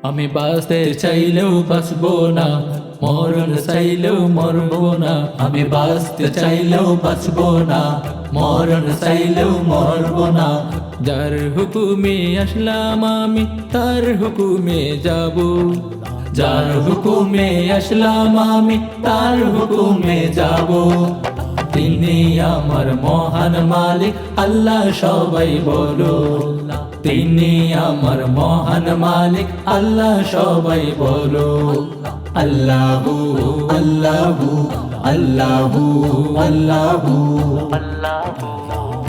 আমি বাঁচতে চাইলেও বাঁচবো না, মরণ চাইলেও মরবো না। আমি বাঁচতে চাইলেও বাঁচবো না, মরণ চাইলেও মরবো না। যার হুকুমে আসলাম আমি তার হুকুমে যাব, যার হুকুমে আসলাম আমি তার হুকুমে যাব। তিনি আমার মহান মালিক আল্লাহ, সবাই বলো। তিনি আমার মহান মালিক আল্লাহ, সবাই বলো। আল্লাহু আল্লাহু আল্লাহু আল্লাহু।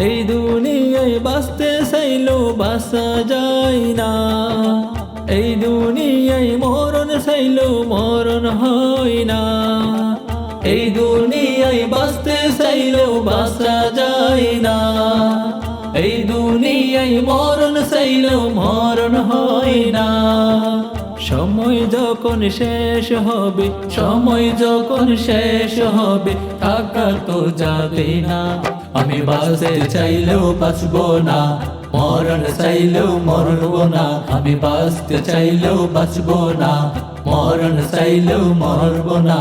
এই দুনিয়ায় বাঁচতে চাইলেও বাঁচা যায় না, এই দুনিয়ায় মরণ চাইলেও মরণ হয় না। এই দুনিয়ায় বাঁচতে চাইলেও বাঁচা যায় না, এই দুনিয়ায় মরণ চাইলেও মরণ হয় না। সময় যখন শেষ হবে, সময় যখন শেষ হবে, থাকা তো যাবে না। আমি বাঁচতে চাইলেও বাঁচবো না, মরণ চাইলেও মরবো না। আমি বাঁচতে চাইলেও বাঁচবো না, মরণ চাইলেও মরবো না।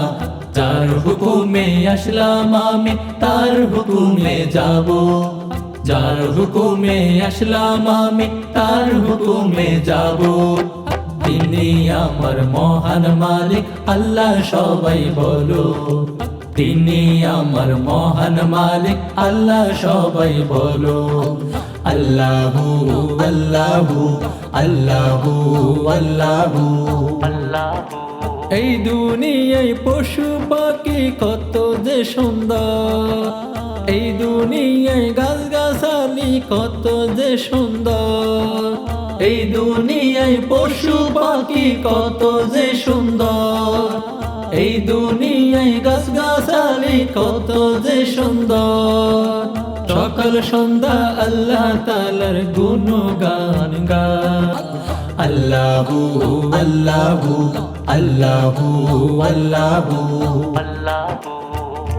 যার হুকুমে আসলাম আমি তার হুকুমে যাব, যার হুকুমে আসলাম আমি তার হুকুমে যাব। তিনি আমার মহান মালিক আল্লাহ, সবাই বলো। তিনি আমার মহান মালিক আল্লাহ, সবাই বলো। আল্লাহু আল্লাহু আল্লাহু আল্লাহু আল্লাহু। এই দুনিয়ায় পশু পাখি কত যে সুন্দর, এই দুনিয়ায় গাছগাছালি কত যে সুন্দর। এই দুনিয়ায় পশু পাখি কত যে সুন্দর, এই দুনিয়ায় গাছগাছালি কত যে সুন্দর। সকাল সন্ধ্যা আল্লাহ তাআলার গুণগান গান। আল্লাহু আল্লাহু আল্লাহু আল্লাহু আল্লাহু।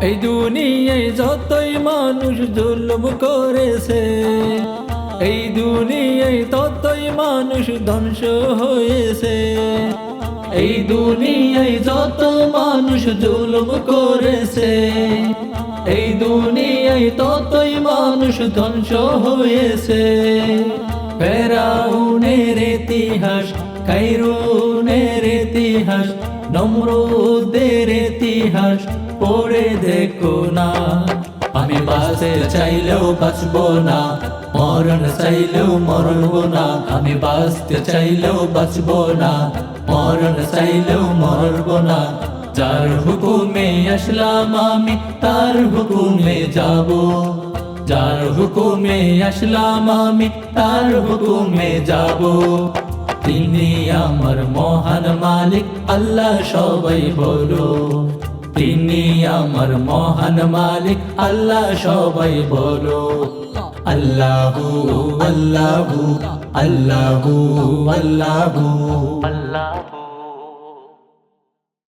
এই দুনিয়ায় যতই মানুষ জুলুম করেছে, এই দুনিয়ায় ততই মানুষ ধ্বংস হয়েছে। এই দুনিয়ায় যত মানুষ জুলুম করেছে, এই দুনিয়ায় ততই মানুষ ধ্বংস হয়েছে। ফেরাউনের ইতিহাস, কাইরুনের ইতিহাস, নমরুদের ইতিহাস পড়ে দেখো না। আমি বাঁচতে চাইলেও বাঁচবো না, মরণ চাইলেও মরবো না। আমি বাঁচতে চাইলেও বাঁচবো না, মরণ চাইলেও মরবো না। যার হুকুমে আসলাম আমি তার হুকুমে যাব, যার হুকুমে আসলাম আমি তার হুকুমে যাব। তিনি আমার মহান মালিক আল্লাহ, সবাই বলো। তিনি আমার মহান মালিক আল্লাহ, সবাই বলো। আল্লাহু আল্লাহু আল্লাহু আল্লাহু আল্লাহু।